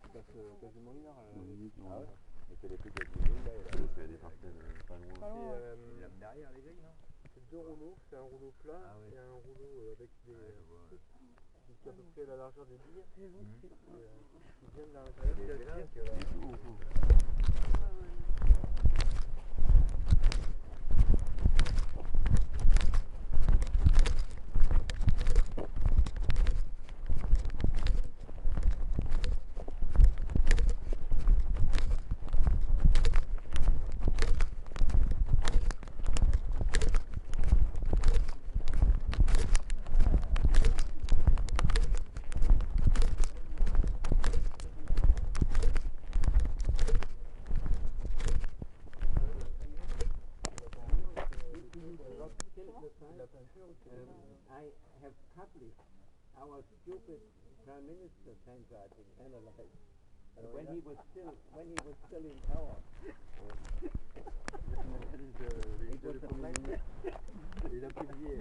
Tu passes quasiment 1 heure à la laver. Ah ouais. Mais c'est les trucs avec les grilles là, parce qu'il y a des parcelles pas loin. C'est la derrière les grilles, non? C'est 2 rouleaux, c'est un rouleau plat et un rouleau avec des. Qui à peu près la largeur des billes. Qui viennent de l'intérieur. I have published our stupid Prime Minister's handwriting analyzed when he was still in power. Il a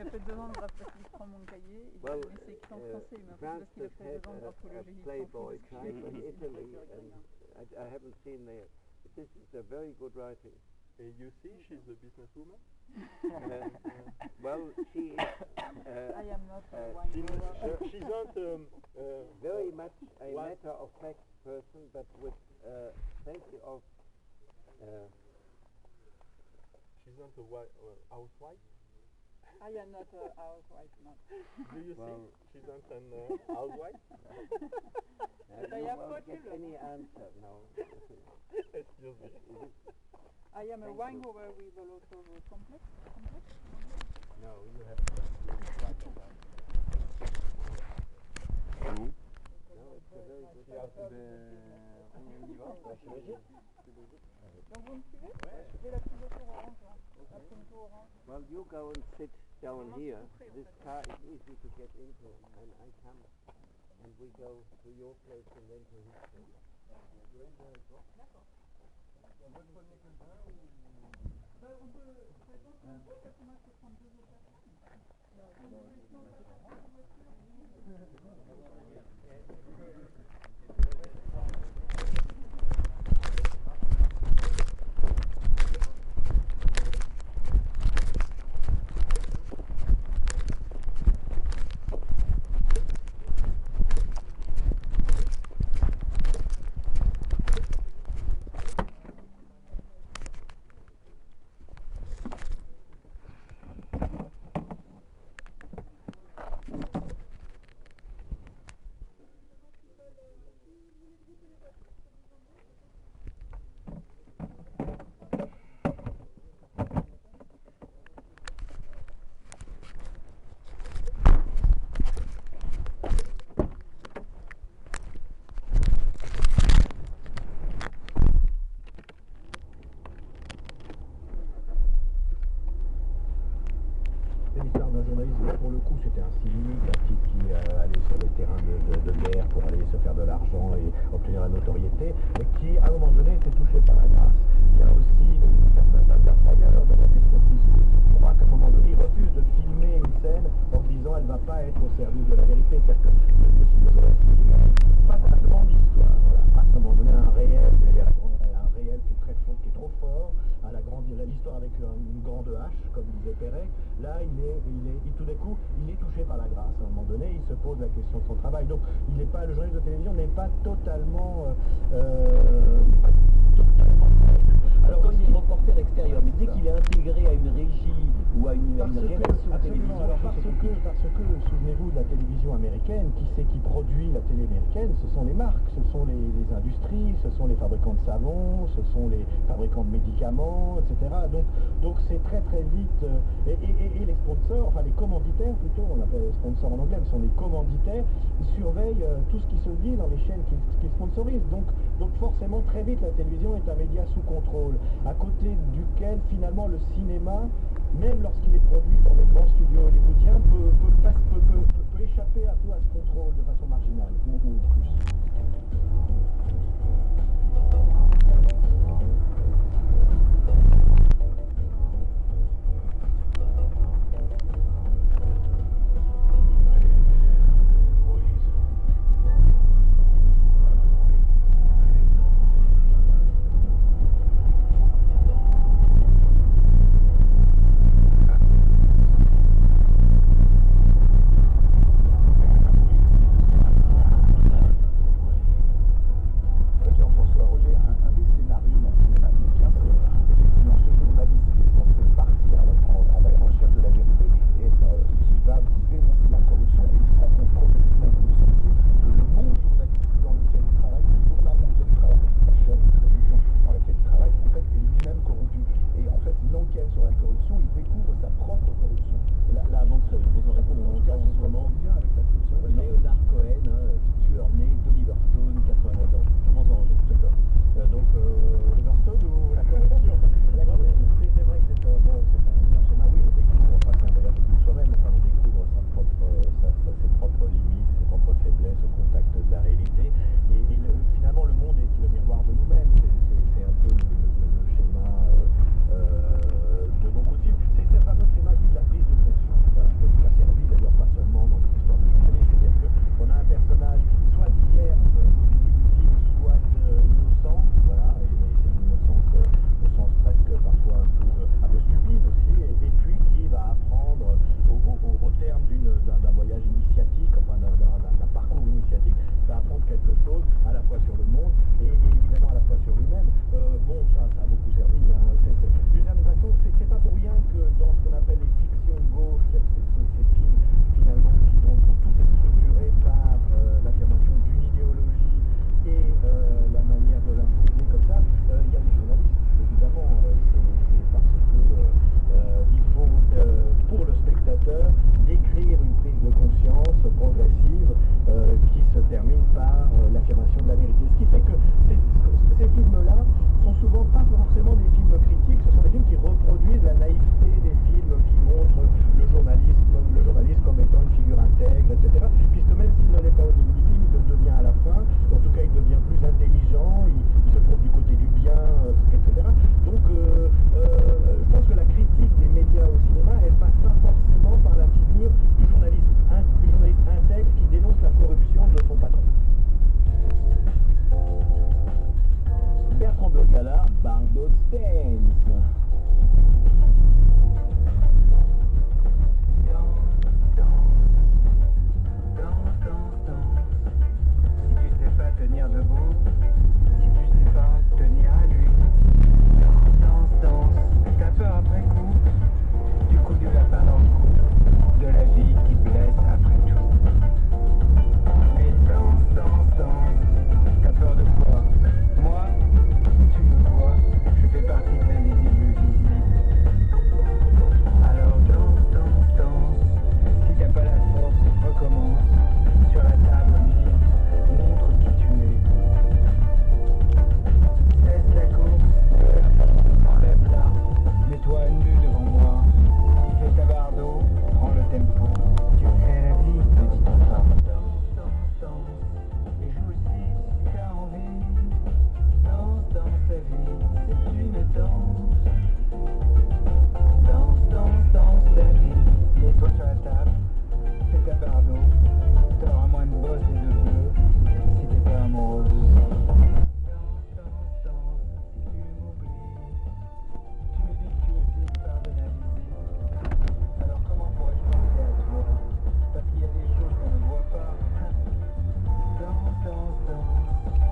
fait 2 ans de drapeau, il prend mon cahier, il m'a c'est écrit en français, il m'a fait parce qu'il a fait 2 ans de drapologie. Playboy type in Italy, and I haven't seen there. This is a very good writing. And you see, she's a businesswoman. Well, she is. I am not a wine grower. She's not very much a matter of fact person, but with plenty of. She's not a housewife. I am not a housewife, no. Do you see? She's not an housewife. But I You have won't got get children. any answer, no. Excuse me. I am a wine grower with a lot of complex. No, you have to talk about it. No, it's a very good. Donc vous me suivez? J'ai la couverture orange, là. La couverture orange. Well, you go and sit down here. This car is easy to get into, and I come, and we go to your place and then to his place. C'est l'histoire d'un journaliste, là, pour le coup c'était un civil, un type qui allait sur les terrains de guerre pour aller se faire de l'argent et obtenir la notoriété, et qui à un moment donné était touché par la grâce. Il y a aussi certains travailleurs dans la despotisme. Je crois qu'à un moment donné il refuse de filmer une scène en disant elle ne va pas être au service de la vérité. C'est-à-dire que le journaliste face à la grande histoire, voilà, face à un moment donné à un réel, un réel qui est très fort, qui est trop fort, à l'histoire avec une grande hache, comme disait Perret, là tout d'un coup, il est touché par la grâce. À un moment donné, il se pose la question de son travail. Donc, le journaliste de télévision n'est pas totalement... Alors quand il est reporter extérieur, mais dès qu'il est intégré à une régie ou à une rédaction de télévision... Alors parce que souvenez-vous de la télévision américaine, qui c'est qui produit la télé américaine? Ce sont les marques, ce sont les industries, ce sont les fabricants de savon, ce sont les fabricants de médicaments, etc. Donc c'est très très vite... et les sponsors, enfin les commanditaires plutôt, on appelle les sponsors en anglais, mais ce sont les commanditaires, ils surveillent tout ce qui se dit dans les chaînes qu'ils sponsorisent. Donc forcément très vite la télévision est un média sous contrôle, à côté duquel finalement le cinéma, même lorsqu'il est produit dans les grands studios hollywoodiens, peut échapper à tout à ce contrôle de façon marginale, ou plus. tempo. Tu crées la vie, petit enfant. Danse, danse, danse. Et joue aussi si t'as envie. Danse, danse ta vie, c'est une danse. Danse, danse, danse ta vie. Mets-toi sur la table, fais ta barre d'eau. T'auras moins de boss et de bleu si t'es pas amoureuse. Danse, danse, danse, si tu m'oublies. Tu me dis que tu es vide par de la visite. Alors comment pourrais-je penser à toi? Parce qu'il y a des choses qu'on ne voit pas. Danse, danse, danse,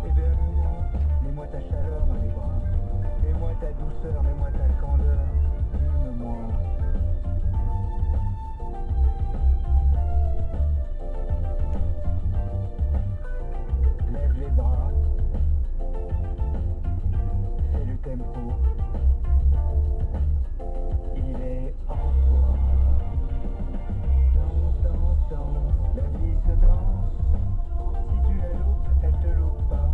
héberge-moi. Mets-moi ta chaleur dans les bras. Mets-moi ta douceur, mets-moi ta candeur. Hume-moi. Lève les bras. Fais le tempo. Il est en toi. Danse, danse, danse. La vie se danse. Si tu la loupes, elle te loupe pas.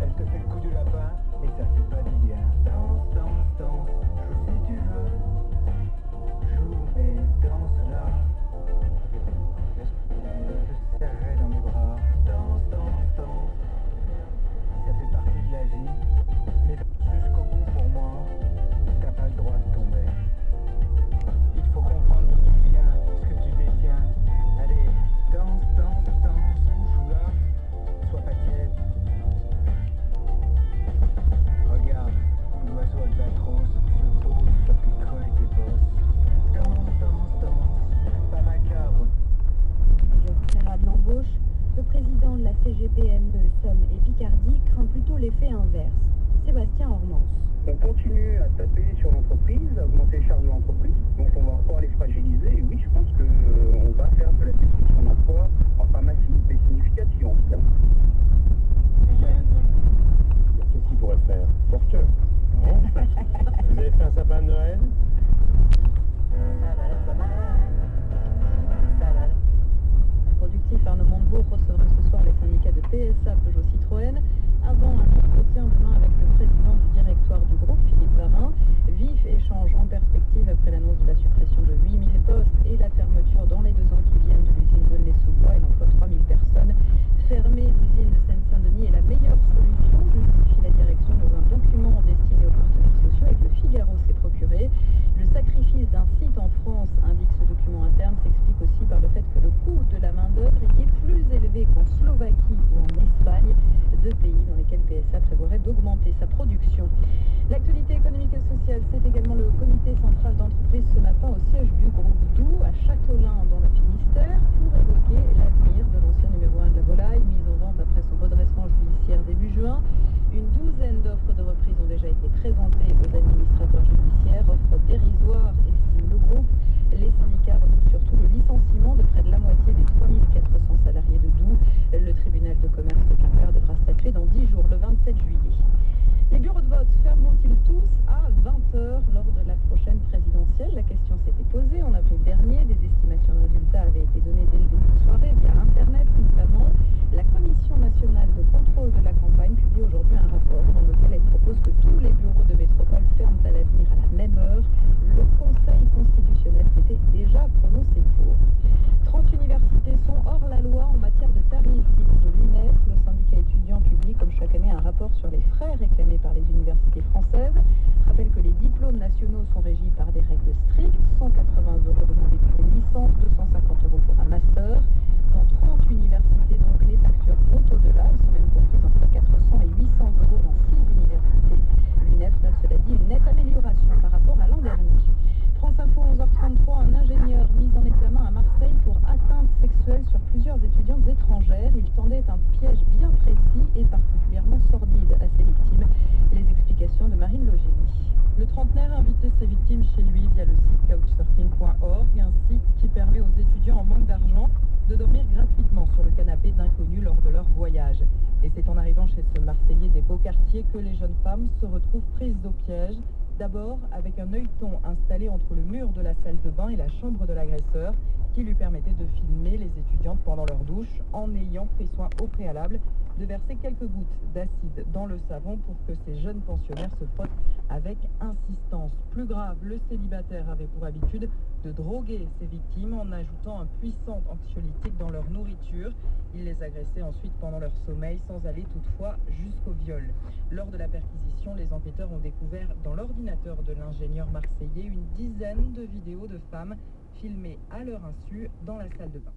Elle te fait le coup du lapin et ça fait pas du bien. Danse, danse, danse. Joue si tu veux. Joue mais danse là. Je te serrerai dans mes bras. Danse, danse, danse. Ça fait partie de la vie. Mais danse jusqu'au bout pour moi. T'as pas le droit de tomber. Il faut comprendre d'où tu viens, ce que tu détiens. Allez, danse, danse, danse. Joue là. Sois pas tiède. Regarde, l'oiseau albatros se pose sur tes creux et tes bosses. Danse, danse, danse. Pas macabre. Très rare de l'embauche, le président de la CGPM Somme et Picardie craint plutôt l'effet inverse. Sébastien Ormans. On continue à taper sur l'entreprise, à augmenter les charges de l'entreprise, donc on va encore les fragiliser. Et oui, je pense qu'on va faire de la destruction d'emplois, enfin massive, mais significative en tout cas. Qu'est-ce qu'il pourrait faire? Porteur. Non. Vous avez fait un sapin de Noël? Productif, Arnaud Montebourg recevra ce soir les syndicats de PSA Peugeot Citroën avant un entretien demain avec le président du directoire du groupe, Philippe Varin. Vif échange en perspective après l'annonce de la suppression de 8000 postes et la fermeture dans les 2 ans qui viennent de l'usine de Nez-sous-Bois. Elle emploie 3000 personnes. Fermer l'usine de Seine-Saint-Denis est la meilleure solution, justifie la direction dans un document destiné aux partenaires sociaux et que le Figaro s'est procuré. Le sacrifice d'un site en France, indique ce document interne, s'explique aussi par le fait que le coût de la main-d'œuvre y est plus élevé qu'en Slovaquie ou en Espagne, 2 pays dans lesquels PSA prévoirait d'augmenter sa production. L'actualité économique et sociale, c'est également le comité central d'entreprise ce matin au siège du groupe Doux à Châteaulin dans le Finistère pour évoquer l'avenir de l'ancien numéro 1 de la volaille, mise en vente après son redressement judiciaire début juin. Une douzaine d'offres de reprise ont déjà été présentées aux administrateurs judiciaires, offres dérisoires, estime le groupe. Les syndicats redoutent surtout le licenciement de près de la moitié des 3400 salariés de Doux. Le tribunal de commerce de Quimper devra statuer dans 10 jours, le 27 juillet. Les bureaux de vote fermeront-ils tous à 20h lors de la prochaine présidentielle? La question s'était posée en avril dernier. Des estimations de résultats avaient été données dès le début de soirée via Internet notamment. La Commission nationale de contrôle de la campagne publie aujourd'hui un rapport dans lequel elle propose que tous les bureaux de métropole ferment à l'avenir à la même heure. Le Conseil constitutionnel s'était déjà prononcé pour. 30 universités sont hors la loi en matière de tarifs, dit de l'UNEF. Le syndicat étudiant publie comme chaque année un rapport sur les frais réclamés par les universités françaises. Rappelle que les diplômes nationaux sont régis par des règles strictes, 180 € demandés pour une licence, 250 € pour un master. Dans 30 universités, donc, les factures vont au-delà. Elles sont même comprises entre 400 et 800 € dans 6 universités. L'UNEF note cela dit une nette amélioration par rapport à l'an dernier. France Info, 11h33, un ingénieur mis en examen à Marseille pour atteinte sexuelle sur plusieurs étudiantes étrangères. Il tendait un piège bien précis et particulièrement sordide à ses victimes. Les explications de Marine Logénie. Le trentenaire a invité ses victimes chez lui via le site couchsurfing.org, un site qui permet aux étudiants en manque d'argent de dormir gratuitement sur le canapé d'inconnus lors de leur voyage. Et c'est en arrivant chez ce Marseillais des beaux quartiers que les jeunes femmes se retrouvent prises au piège. D'abord avec un œilleton installé entre le mur de la salle de bain et la chambre de l'agresseur qui lui permettait de filmer les étudiantes pendant leur douche en ayant pris soin au préalable de verser quelques gouttes d'acide dans le savon pour que ces jeunes pensionnaires se frottent avec insistance. Plus grave, le célibataire avait pour habitude de droguer ses victimes en ajoutant un puissant anxiolytique dans leur nourriture. Il les agressait ensuite pendant leur sommeil sans aller toutefois jusqu'au viol. Lors de la perquisition, les enquêteurs ont découvert dans l'ordinateur de l'ingénieur marseillais une dizaine de vidéos de femmes filmées à leur insu dans la salle de bain.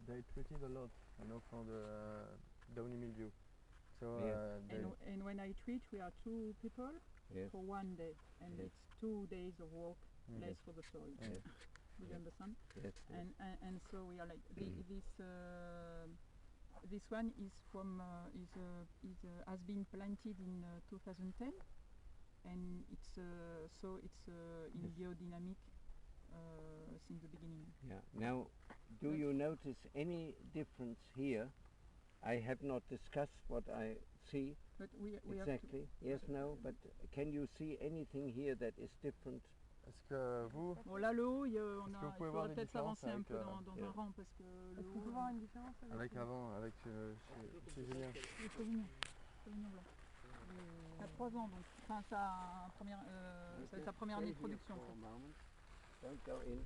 They treated a lot, you know, for the downy mildew. So and when I treat, we are 2 people for 1 day, and it's 2 days of work less for the soil. Do you understand? Yes. And so we are like this one is from has been planted in 2010, and it's in biodynamic since the beginning. Yeah. Now, do you notice any difference here? I have not discussed what I see But we exactly. Yes, no. But can you see anything here that is different? Est-ce que vous... Bon, là, le haut, il vous pouvez voir faudrait des peut-être s'avancer un peu différences dans un rang parce que le haut... On peut voir une différence Avec avant, avec chez Julien. Il faut venir blanc. Il a 3 ans, donc enfin, ça va être sa première année de production. Don't go in.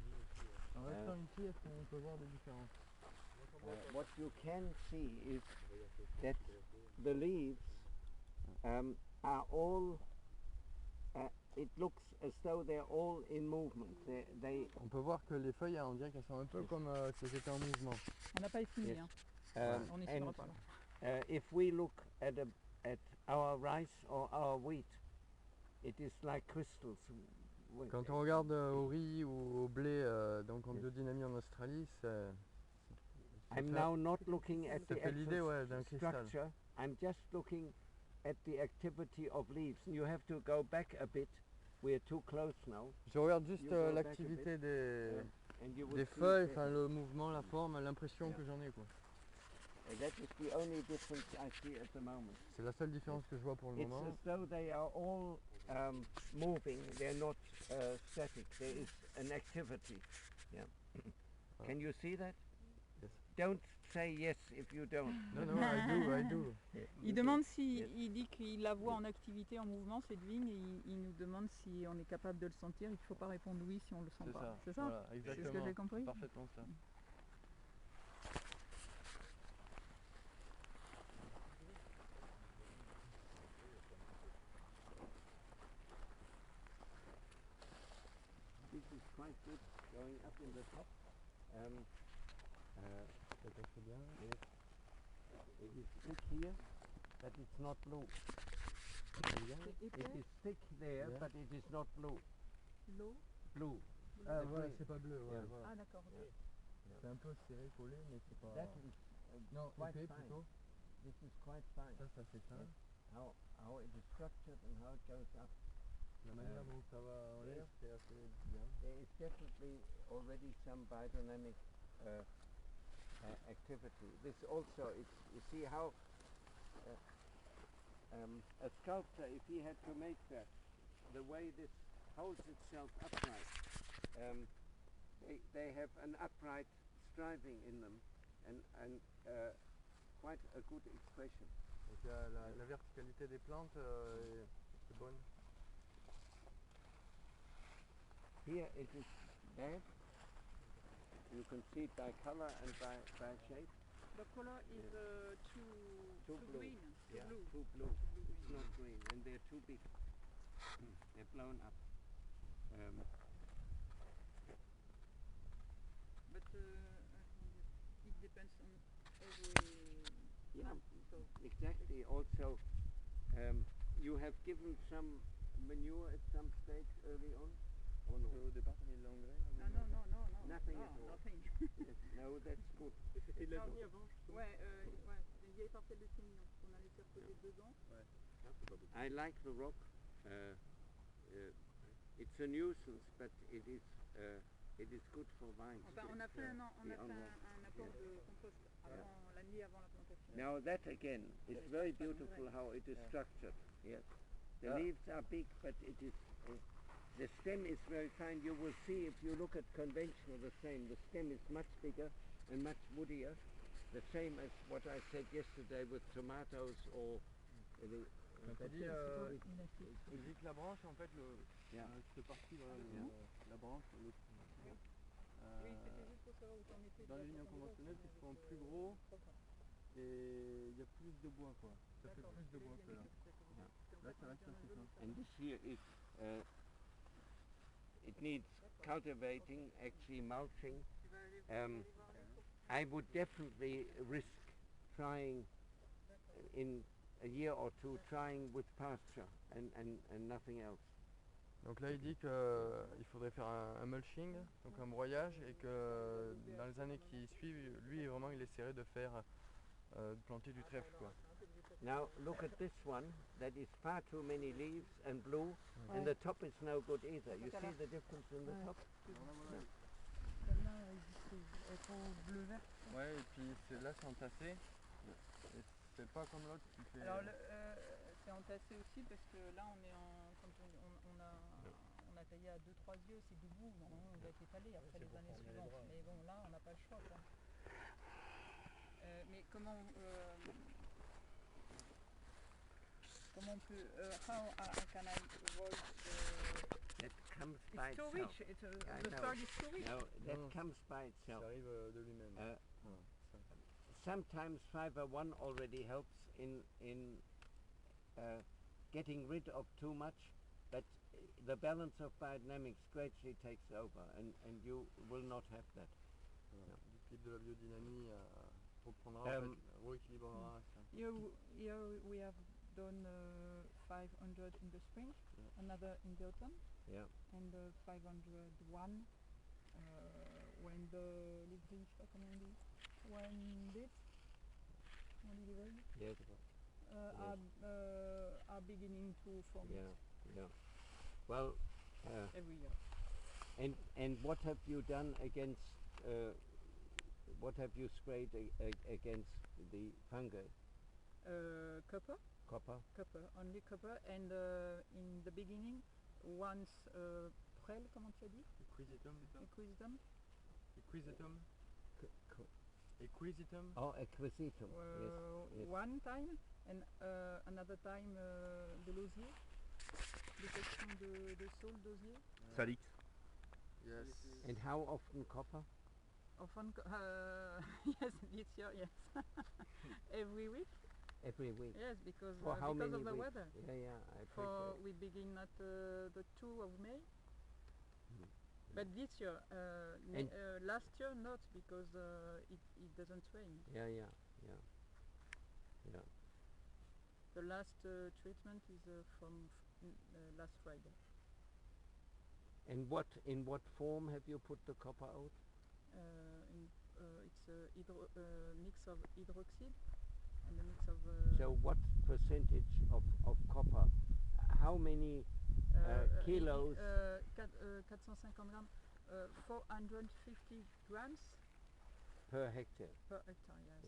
En restant ici, est-ce qu'on peut voir des différences? What you can see is that the leaves are all. It looks as though they're all in movement. On peut voir que les feuilles, on dirait qu'elles sont un peu comme si elles étaient en mouvement. On n'a pas estimé, Yes. hein. On estimera pas là. If we look at our rice or our wheat, it is like crystals. Quand on regarde au riz ou au blé, donc en biodynamie en Australie, c'est... I'm now not looking at the l'idée, ouais, d'un actual cristal. structure. I'm just looking at the activity of leaves. You have to go back a bit. We're too close now. Je regarde juste You go back a l'activité bit, and you will des see feuilles, that- enfin le mouvement, la forme, l'impression que j'en ai, quoi. That is the only difference I see at the moment. C'est la seule différence que je vois pour le It's moment. as though they are all moving. They're not static. There is an activity. Yeah. Can you see that? Yes. Don't say yes if you don't. Non, non, I do. Il demande si, il dit qu'il la voit en activité, en mouvement, cette vigne, et il nous demande si on est capable de le sentir. Il ne faut pas répondre oui si on ne le sent C'est pas. ça, C'est ça? voilà, C'est ce exactement. que j'ai compris? Parfaitement ça. This is quite good going up in the top. Yes. It is thick here, but it's not blue. It is thick there, Yeah. but it is not blue. L'eau? Blue. Ah The voilà, green. c'est pas bleu, ouais, Yeah. voilà. Ah d'accord. C'est un peu serré, collé, mais c'est pas... That is Non, quite épais fine. plutôt. This is quite fine. Ça c'est fin. how it is structured and how it goes up. La manière dont ça va en l'air, c'est assez bien. There is definitely already some biodynamic activity. This also, you see how a sculptor, if he had to make that, the way this holds itself upright, they have an upright striving in them and quite a good expression. Donc la verticalité des plantes est bonne. Here it is bad. You can see it by color and by shape. The color is too blue. green, too Yeah, blue. too blue. It's not green, and they're too big. They're blown up. But it depends on every Yeah, plant. So exactly. Also, you have given some manure at some stage early on, or no? Au départ, t'as mis de l'engrais. no. Nothing No, at all. nothing. Yes, no, that's good. Ouais, une vieille parcelle de sémillon qu'on a laissé reposer 2 ans. I like the rock. It's a nuisance, but it is good for vines. Enfin, on a fait un apport Yeah. de compost la nuit avant la plantation. Now that again is very beautiful how it is structured. Yes, the leaves are big, but it is the stem is very fine. You will see if you look at conventional the same. The stem is much bigger and much woodier. The same as what I said yesterday with tomatoes or the. Tu dis que la branche, en fait, cette partie, voilà, la branche, Oui, c'était juste pour savoir où t'en étais. dans les lignes conventionnelles, ils sont plus gros et il y a plus de bois, quoi. Ça fait plus de bois que là. Là, ça reste assez simple. And this here is, it needs cultivating, actually mulching. I would definitely risk trying in a year or two, trying with pasture and nothing else. Donc là, il dit qu'il faudrait faire un mulching, donc un broyage, et que dans les années qui suivent, lui, vraiment, il essaierait de faire, de planter du trèfle, quoi. Now look at this one, that is far too many leaves and blue, and the top is no good either. You see the difference in the top? Celle-là, elle est trop bleu-vert. Ouais, et puis là, c'est entassé. Et c'est pas comme l'autre qui fait... Alors, c'est entassé aussi parce que là, quand on a taillé à 2-3 yeux, c'est debout. Normalement, on va être étalé après les années suivantes. Mais bon, là, on n'a pas le choix, quoi. Mais comment on peut... how can I avoid the... That comes by It's too itself. rich. I The know. soil is too rich. No, that Non, comes by Ça itself. arrive de lui-même. Voilà, ça. Sometimes Fiber 1 already helps in getting rid of too much, but the balance of biodynamics gradually takes over, and you will not have that. Voilà. L'équilibre de la biodynamie reprendra, en fait, rééquilibrera ça. Here we have done 500 in the spring, another in the autumn, Yeah. and 501 when the livres, je sais pas comment on dit, when this, on dit les Yes. are beginning to form Yeah. Yeah. Well, every year. and what have you done against? What have you sprayed against the fungi? Copper, only copper, and in the beginning, once prel, comment tu as dit? Equisetum. Equisetum. Oh, equisetum. Yes. One time, and another time de l'osier, détection de saule d'osier. Salix. Yes. And how often copper? Often, yes, this year, yes. Every week. Every week. Yes, because For how because many of the weeks? weather. Yeah, I For appreciate. we begin at the 2 of May. But this year, And- last year not, because it doesn't rain. Yeah. The last treatment is from last Friday. And in what form have you put the copper out? It's a mix of hydroxide and a mix of. So what percentage of copper? How many kilos? 450 grams Per hectare. per hectare, yes.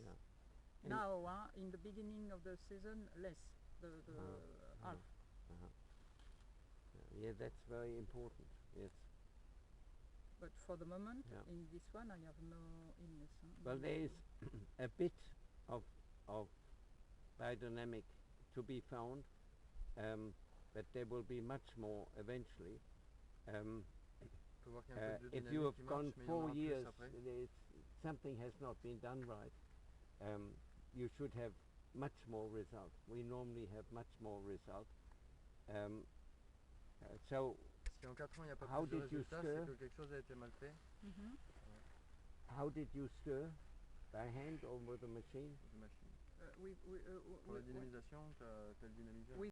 Yeah. Now, in the beginning of the season, less, the half. Yeah, that's very important. Yes. But for the moment, Yeah. in this one, I have no illness. Well, there is a bit of biodynamic to be found, but there will be much more eventually. If you have gone 4 years, something has not been done right. You should have much more result. We normally have much more result. So, Si en 4 ans il n'y a pas how plus de did you résultats, stir? c'est que quelque chose a été mal fait. How did you stir? By hand or with a machine? Machine. We Pour la dynamisation, tu as le dynamiseur.